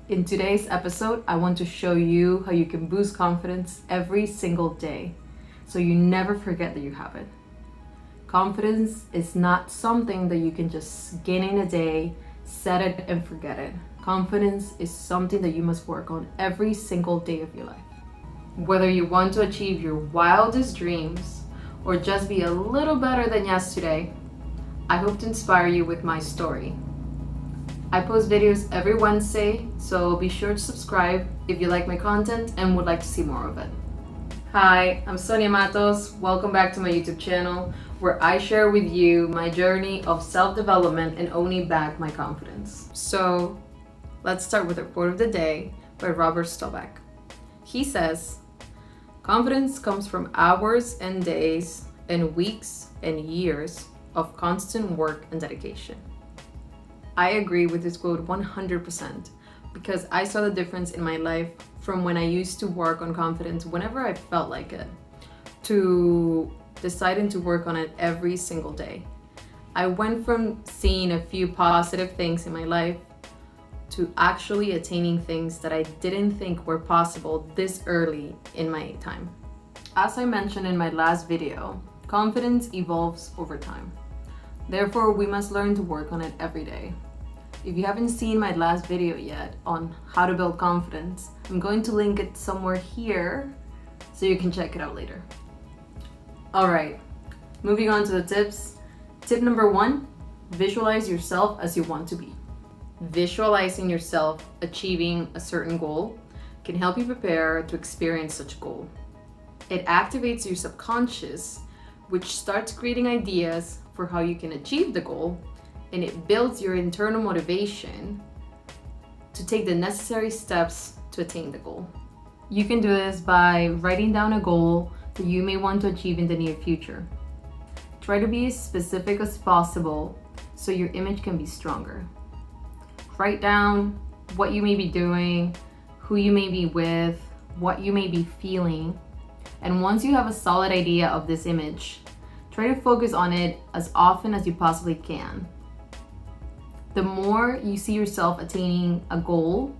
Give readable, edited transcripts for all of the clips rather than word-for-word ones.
In today's episode, I want to show you how you can boost confidence every single day so you never forget that you have it. Confidence is not something that you can just gain in a day, set it and forget it. Confidence is something that you must work on every single day of your life. Whether you want to achieve your wildest dreams or just be a little better than yesterday, I hope to inspire you with my story. I post videos every Wednesday, so be sure to subscribe if you like my content and would like to see more of it. Hi, I'm Sonia Matos. Welcome back to my YouTube channel, where I share with you my journey of self-development and owning back my confidence. So, let's start with the quote of the day by Robert Stovak. He says, "Confidence comes from hours and days and weeks and years of constant work and dedication." I agree with this quote 100% because I saw the difference in my life from when I used to work on confidence whenever I felt like it to deciding to work on it every single day. I went from seeing a few positive things in my life to actually attaining things that I didn't think were possible this early in my time. As I mentioned in my last video, confidence evolves over time. Therefore, we must learn to work on it every day. If you haven't seen my last video yet on how to build confidence, I'm going to link it somewhere here so you can check it out later. All right, moving on to the tips. Tip number 1, visualize yourself as you want to be. Visualizing yourself achieving a certain goal can help you prepare to experience such goal. It activates your subconscious, which starts creating ideas for how you can achieve the goal, and it builds your internal motivation to take the necessary steps to attain the goal. You can do this by writing down a goal that you may want to achieve in the near future. Try to be as specific as possible so your image can be stronger. Write down what you may be doing, who you may be with, what you may be feeling, and once you have a solid idea of this image, try to focus on it as often as you possibly can. The more you see yourself attaining a goal,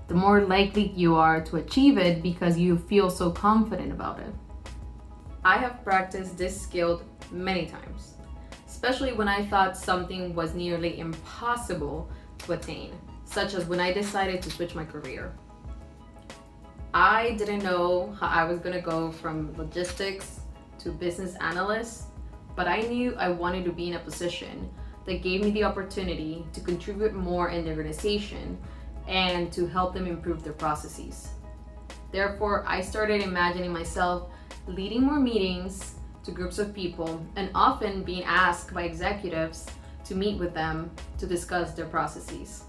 the more likely you are to achieve it because you feel so confident about it. I have practiced this skill many times, especially when I thought something was nearly impossible to attain, such as when I decided to switch my career. I didn't know how I was going to go from logistics to business analyst, but I knew I wanted to be in a position that gave me the opportunity to contribute more in the organization and to help them improve their processes. Therefore, I started imagining myself leading more meetings to groups of people and often being asked by executives to meet with them to discuss their processes.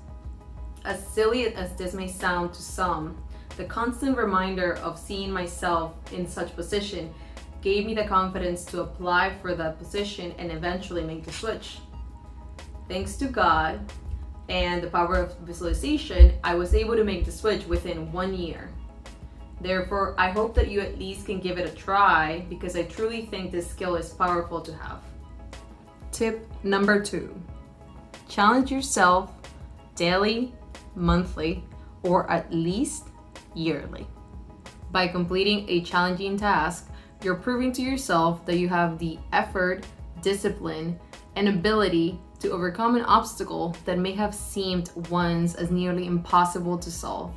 As silly as this may sound to some, the constant reminder of seeing myself in such position gave me the confidence to apply for that position and eventually make the switch. Thanks to God and the power of visualization, I was able to make the switch within 1 year. Therefore, I hope that you at least can give it a try because I truly think this skill is powerful to have. Tip number 2, challenge yourself daily, monthly, or at least yearly. By completing a challenging task, you're proving to yourself that you have the effort, discipline, and ability to overcome an obstacle that may have seemed once as nearly impossible to solve.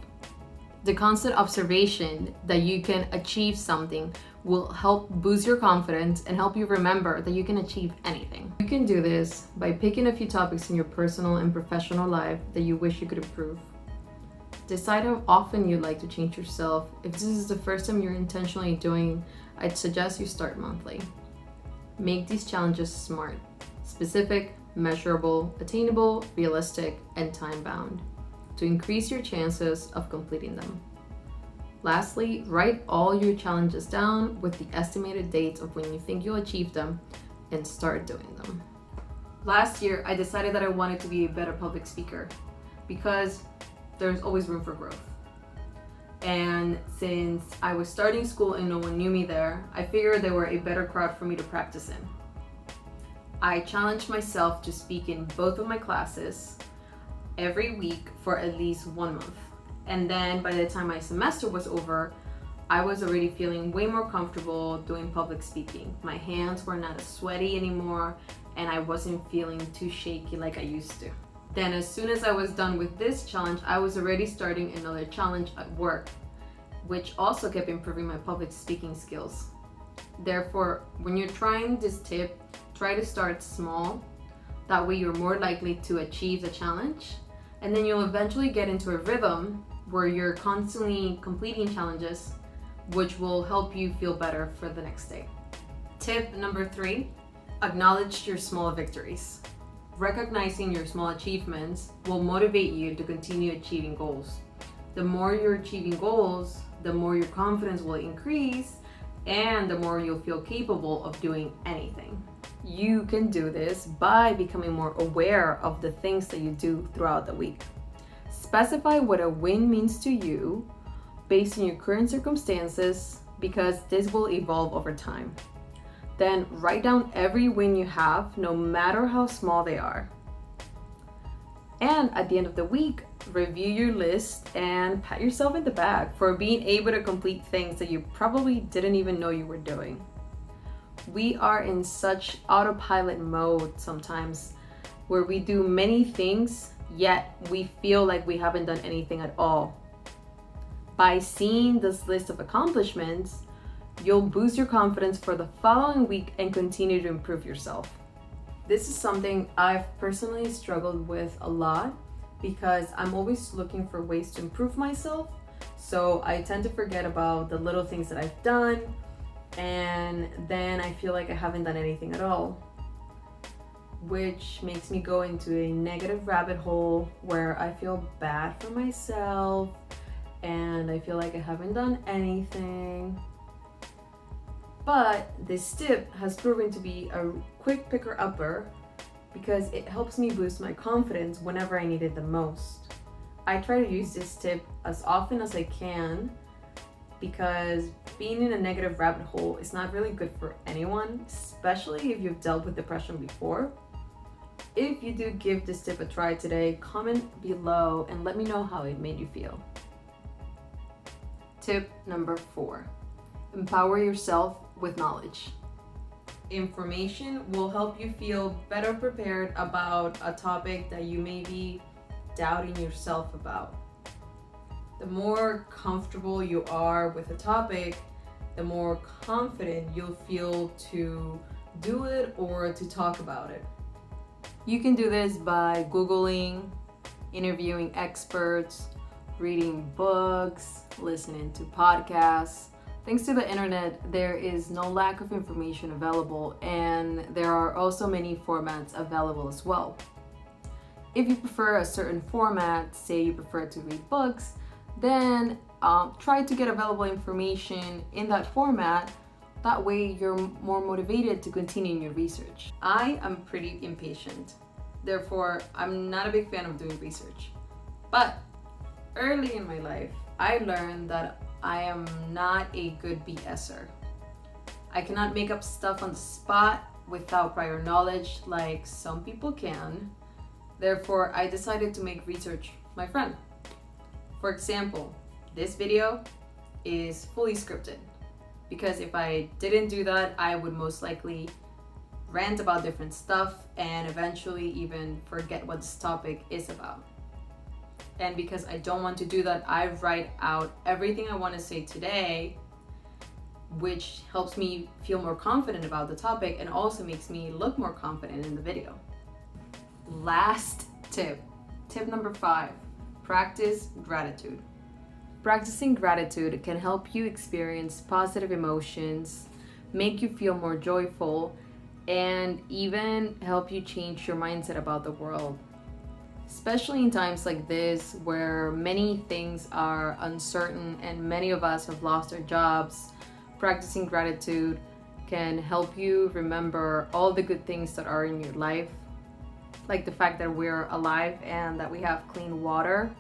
The constant observation that you can achieve something will help boost your confidence and help you remember that you can achieve anything. You can do this by picking a few topics in your personal and professional life that you wish you could improve. Decide how often you'd like to change yourself. If this is the first time you're intentionally doing, I'd suggest you start monthly. Make these challenges smart, specific, measurable, attainable, realistic, and time-bound to increase your chances of completing them. Lastly, write all your challenges down with the estimated dates of when you think you'll achieve them and start doing them. Last year, I decided that I wanted to be a better public speaker because there's always room for growth. And since I was starting school and no one knew me there, I figured they were a better crowd for me to practice in. I challenged myself to speak in both of my classes every week for at least 1 month. And then by the time my semester was over, I was already feeling way more comfortable doing public speaking. My hands were not as sweaty anymore, and I wasn't feeling too shaky like I used to. Then as soon as I was done with this challenge, I was already starting another challenge at work, which also kept improving my public speaking skills. Therefore, when you're trying this tip, try to start small. That way you're more likely to achieve the challenge, and then you'll eventually get into a rhythm where you're constantly completing challenges, which will help you feel better for the next day. Tip number 3, acknowledge your small victories. Recognizing your small achievements will motivate you to continue achieving goals. The more you're achieving goals, the more your confidence will increase, and the more you'll feel capable of doing anything. You can do this by becoming more aware of the things that you do throughout the week. Specify what a win means to you based on your current circumstances, because this will evolve over time. Then write down every win you have, no matter how small they are. And at the end of the week, review your list and pat yourself in the back for being able to complete things that you probably didn't even know you were doing. We are in such autopilot mode sometimes, where we do many things, yet we feel like we haven't done anything at all. By seeing this list of accomplishments, you'll boost your confidence for the following week and continue to improve yourself. This is something I've personally struggled with a lot, because I'm always looking for ways to improve myself. So I tend to forget about the little things that I've done, and then I feel like I haven't done anything at all, which makes me go into a negative rabbit hole where I feel bad for myself and I feel like I haven't done anything. But this tip has proven to be a quick picker-upper, because it helps me boost my confidence whenever I need it the most. I try to use this tip as often as I can, because being in a negative rabbit hole is not really good for anyone, especially if you've dealt with depression before. If you do give this tip a try today, comment below and let me know how it made you feel. Tip number 4, empower yourself with knowledge. Information will help you feel better prepared about a topic that you may be doubting yourself about. The more comfortable you are with a topic, the more confident you'll feel to do it or to talk about it. You can do this by Googling, interviewing experts, reading books, listening to podcasts. Thanks to the internet, there is no lack of information available, and there are also many formats available as well. If you prefer a certain format, say you prefer to read books, then try to get available information in that format. That way you're more motivated to continue in your research. I am pretty impatient. Therefore, I'm not a big fan of doing research. But early in my life, I learned that I am not a good BSer. I cannot make up stuff on the spot without prior knowledge like some people can. Therefore, I decided to make research my friend. For example, this video is fully scripted, because if I didn't do that, I would most likely rant about different stuff and eventually even forget what this topic is about. And because I don't want to do that, I write out everything I want to say today, which helps me feel more confident about the topic and also makes me look more confident in the video. Last tip, tip number 5, practice gratitude. Practicing gratitude can help you experience positive emotions, make you feel more joyful, and even help you change your mindset about the world. Especially in times like this, where many things are uncertain and many of us have lost our jobs, practicing gratitude can help you remember all the good things that are in your life, like the fact that we're alive and that we have clean water.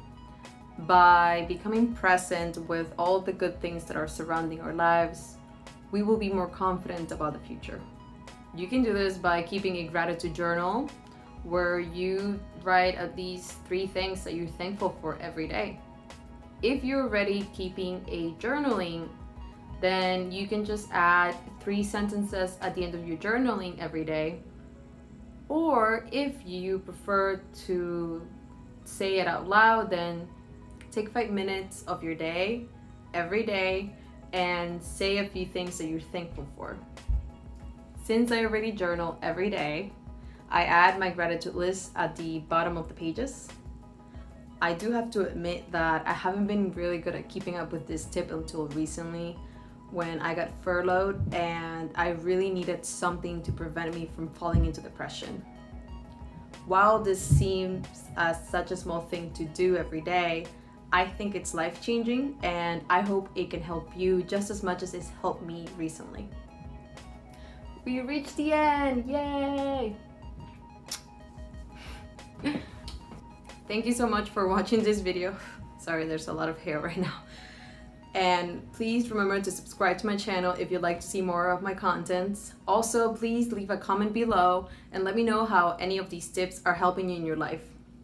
By becoming present with all the good things that are surrounding our lives, we will be more confident about the future. You can do this by keeping a gratitude journal where you write at least 3 things that you're thankful for every day. If you're already keeping a journaling, then you can just add 3 sentences at the end of your journaling every day. Or if you prefer to say it out loud, then take 5 minutes of your day every day and say a few things that you're thankful for. Since I already journal every day, I add my gratitude list at the bottom of the pages. I do have to admit that I haven't been really good at keeping up with this tip until recently, when I got furloughed and I really needed something to prevent me from falling into depression. While this seems as such a small thing to do every day, I think it's life-changing, and I hope it can help you just as much as it's helped me recently. We reached the end! Yay! Thank you so much for watching this video. Sorry, there's a lot of hair right now. And please remember to subscribe to my channel if you'd like to see more of my contents. Also, please leave a comment below and let me know how any of these tips are helping you in your life.